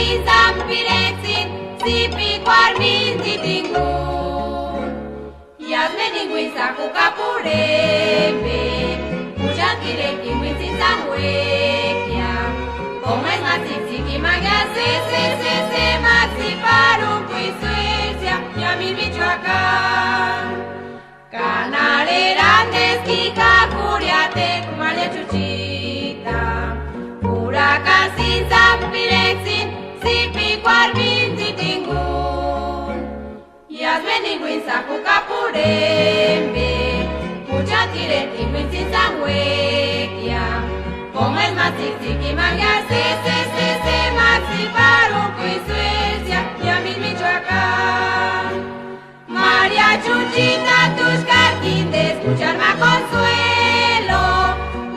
sin zampiretzin, zipi guarmin zitingun. Iazme ninguin zaku kapurebe, uxankirekin guintzin zanguekia. Gomez matzitzik imagia se matzi parunku izuizia, Yamin Michoacán. Canareran dezkika kuriatek malia txutxita. Hurakan sin zampiretzin, zipi guarmin zitingun. Iazme ninguin zaku kapurebe, uxankirekin guintzin zanguekia. Gomez matzitzik imagia se matzi parunku izuizia, Yamin Michoacán. María Chuchita, tus carquines, escuchar más consuelo,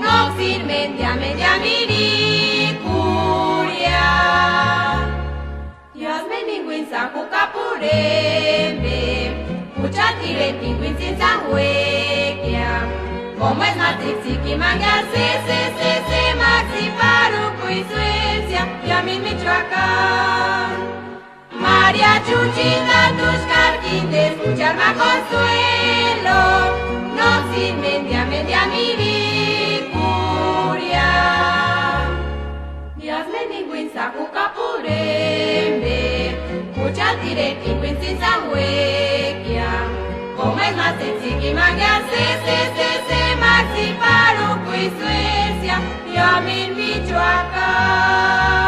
no sirven de media miricuria. Yazme ninguin zaku kapurebe, uxantire tinguin sin zanguekia. Como es matrixik imagia se maxi parunku izuizia, Yamin Michoacán. María Chuchita, tus carquines, escuchar más consuelo, no sin media miricuria. Yazme ninguin zaku kapurebe, uxantire tinguin sin zanguekia. Como es matrixik imagia se maxi parunku izuizia, Yamin Michoacán.